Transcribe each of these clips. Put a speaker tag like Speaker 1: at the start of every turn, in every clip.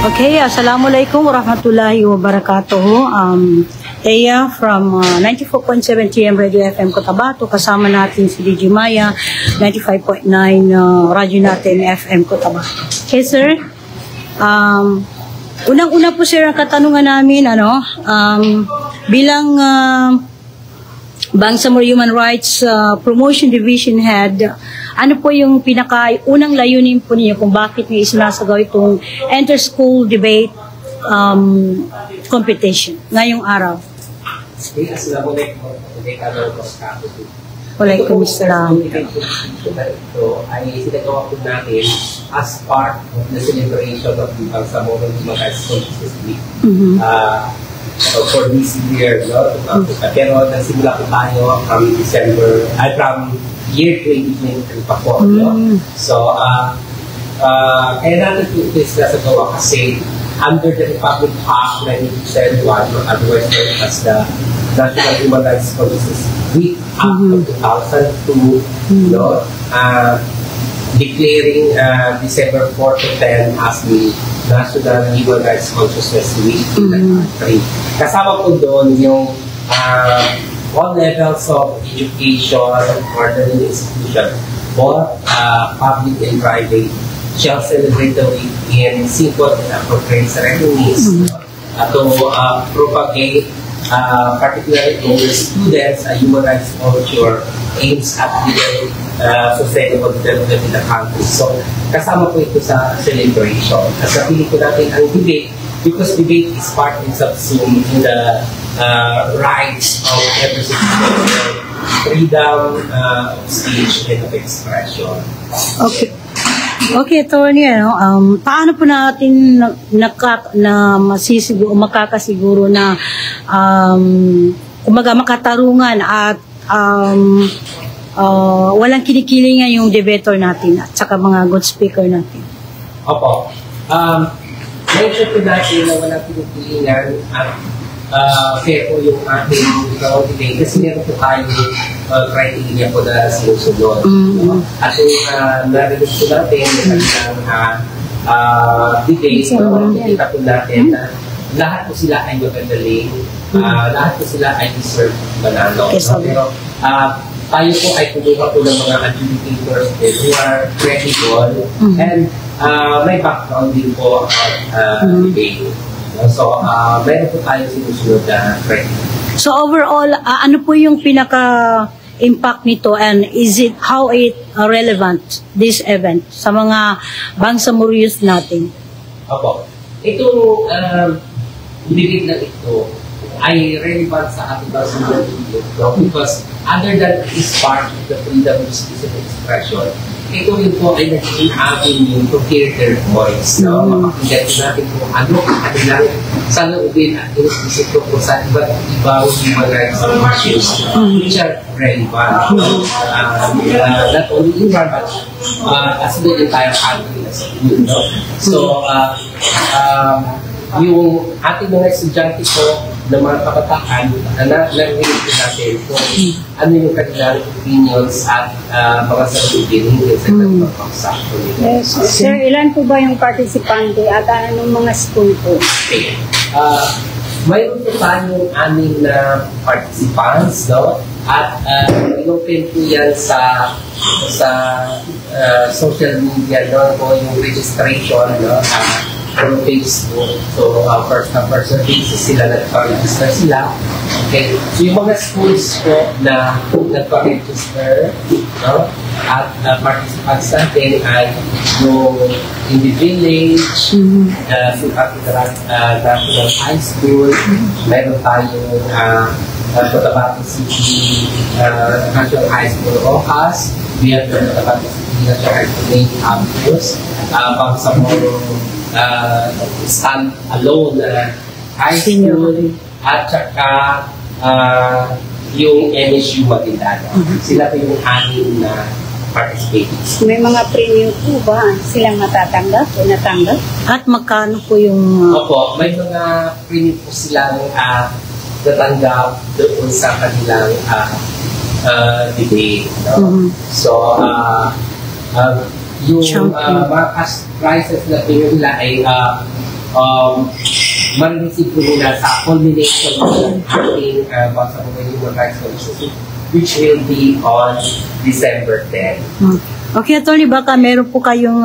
Speaker 1: Okay, assalamualaikum warahmatullahi wabarakatuh. Eya from 94.7 TM Radio FM Cotabato. Kasama natin si DJ Maya, 95.9 radyo natin FM Cotabato. Okay, sir. Unang-una po, sir, ang katanungan namin, bilang Bangsamoro Human Rights Promotion Division Head, ano po yung pinaka-unang layunin po niyo kung bakit niyo isinasagawa itong inter-school debate competition ngayong araw? Waalaikumsalam.
Speaker 2: Ito ay sinagawa po natin as part of the celebration of the Bangsamoro Human Rights Consciousness Week. For this year, no? Pero nagsimula po tayo from year 2020 pa po. No? So, kaya natin po ito sinasagawa kasi under the Republic Act 1971, or otherwise known as the National Human Rights Consciousness Week Act of 2002, no? Declaring December 4 to 10 as the National Human Rights Consciousness Week in the country. Kasama po doon yung all levels of education or the institution, both public and private, shall celebrate the week in simple and appropriate ceremonies to propagate, particularly in the students, a human rights culture aims at the sustainable development in the country. So, kasama po ito sa celebration. Kasi napili po natin ang debate because debate is part and subsumed in the rights of every citizen, freedom of speech and of expression.
Speaker 1: Okay. Okay, Tony, paano po natin makakasiguro na makatarungan at walang kinikilingan yung debater natin at saka mga good speaker natin?
Speaker 2: Opo. Mention po natin na walang kinikilingan at fair po yung ating debate kasi meron po tayong criteria po na sinusunod. At yung narinig po natin yung kanilang debate, nakita po natin na lahat po sila ay magagaling, lahat po sila ay deserve manalo. Pero tayo po ay kumuha po ng mga adjudicators who are credible and may background din po about debate. So, meron po tayo sinusunod na credit.
Speaker 1: So, overall, ano po yung pinaka-impact nito and how it relevant, this event, sa mga Bangsamoro youth natin?
Speaker 2: Opo. Itong debate na ito ay relevant sa ating Bangsamoro youth, no? Because other than this part of the freedom of speech and expression, ito rin po ay naging avenue to hear their voice, no? Mapakinggan natin kung ano ang kanilang saloobin at inisisip po sa iba't ibang human rights issues which are relevant. Not only in one, but as the entire country as a whole, no? So, yung ating mga estudyante po ng mga kabataan na narinig natin kung ano yung kanilang opinions at mga salutin hindi sa kanilang pagsakto nila.
Speaker 3: Yes. Sir, ilan po ba yung participante at anong mga school po?
Speaker 2: Okay. Mayroon po tayong 6 na participants, no? At in-open po yan sa social media, no? Po yung registration, no? From Facebook. So, first basis sila, nagpa-register sila. Okay. So, yung mga schools po na nagpa-register, no? At participants natin ay yung in the village, National High School, meron tayong Cotabato City National High School Ocas, we have the Cotabato City National High School Main Campus, Bangsamoro stand alone high school at saka yung MSU Maguindanao. Sila po yung 6 na participants.
Speaker 3: May mga premium po ba silang matatanggap o natanggap?
Speaker 1: At magkano po yung...
Speaker 2: Opo, may mga premium po silang natanggap doon sa kanilang debate. No? So, yung mga cash prizes na pinyo nila ay marireceive po nila sa culmination ng ating Bangsamoro Human Rights Commission, which will be on December 10.
Speaker 1: Okay, Attorney, baka meron po kayong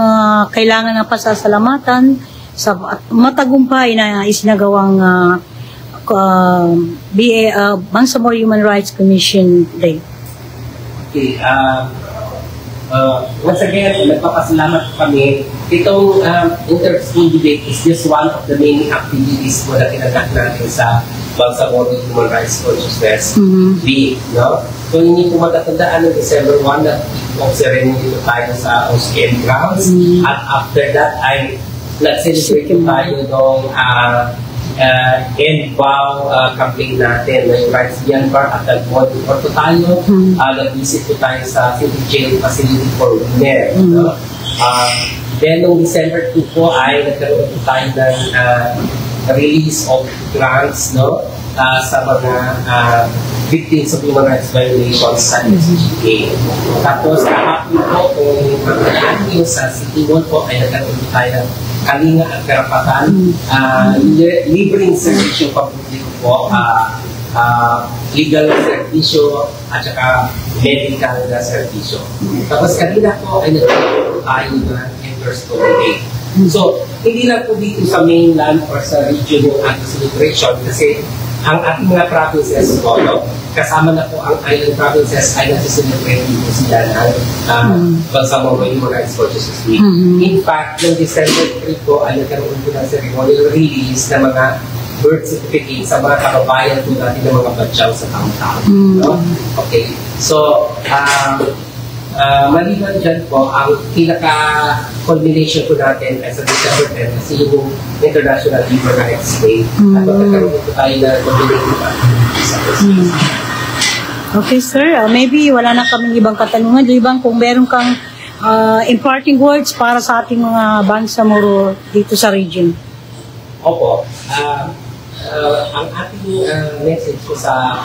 Speaker 1: kailangan ng pasasalamatan sa matagumpay na isinagawang Bangsamoro Human Rights Commission Day.
Speaker 2: Okay, once again, nagpapasalamat kami. Itong inter-school debate is just one of the many activities po na kinagat natin sa Bangsamoro Human Rights Consciousness Week. No? So, hindi po matatandaan ng December 1 na kung ceremony dito tayo sa OCM grounds. At after that, ay nag-celebrate tayo ng end-bow campaign natin. Yung Rights Beyond Bar at nag-monitor po tayo. Nag-visit po tayo sa City Jail Facility for Women. No? Then, noong December 2 po ay nagkaroon po tayo ng release of grants, no? Sa mga victims of human rights violations sa SGA. Tapos, kahapon po, kung magkakaan nyo sa City Mall po, ay nagkaroon po tayo ng kalinga at karapatan. Libreng servisyo pampubliko po, legal na servisyo at saka medical na servisyo. Tapos, kanina po ay nagkaroon po tayo ng inter-school day. So, hindi lang po dito sa mainland or sa region yung ating celebration kasi ang ating mga provinces po, no? Kasama na po ang island provinces ay nasa-celebrate dito sila ng Bangsamoro Human Rights Consciousness Week. In fact, noong December 3 po ay nagkaroon po ng ceremonial release ng mga birth certificate sa mga kababayan po natin ng mga badyaw sa taong-taong. No? Okay. So, maliban dyan po, ang pinaka-culmination po natin ay sa December 10 kasi yung International Human Rights Day. At magkakaroon po tayo na culmination sa
Speaker 1: Okay, sir. Maybe wala na kaming ibang katanungan. Libang kung meron kang imparting words para sa ating mga Bangsamoro dito sa region.
Speaker 2: Opo. Ang ating message ko sa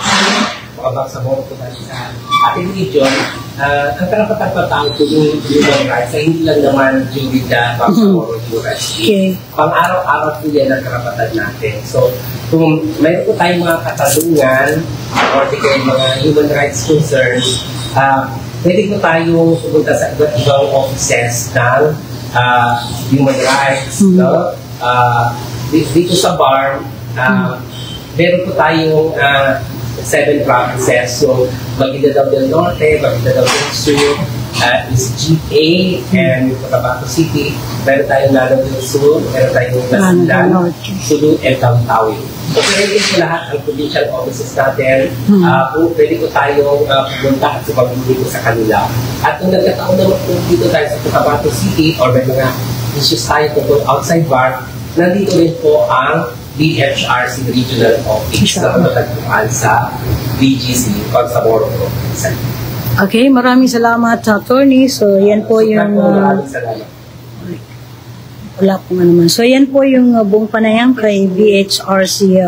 Speaker 2: mga Bangsamoro po tayo sa ating region, ang karapatan-patang po yung human rights ay hindi lang naman during the Bangsamoro Human Rights Week.
Speaker 1: Okay.
Speaker 2: Pang-araw-araw po yan ang karapatan natin. So, kung mayroon po tayong mga katanungan or di kayo mga human rights concerns, pwede po tayong pumunta sa iba't ibang offices ng human rights. No? Dito sa BARM, meron po tayong 7 provinces. So, Maguindanao del Norte, Maguindanao del Sur, SGA, and Cotabato City. Meron tayong Lanao del Sur, meron tayong Basilan, Sulu, and Tawi-Tawi. So, pwede po lahat ang provincial offices natin. Pwede po tayong pumunta at sumaguli po sa kanila. At kung nagkataon naman po dito tayo sa Cotabato City or may mga issues tayo tungkol outside BARM, nandito rin po ang BHRC Regional Office na matagpuan sa BGC, Bangsamoro Province.
Speaker 1: Okay, maraming salamat, Attorney. So, yan po yung...
Speaker 2: Maraming salamat.
Speaker 1: Wala po nga naman. So, yan po yung buong panayam kay BHRC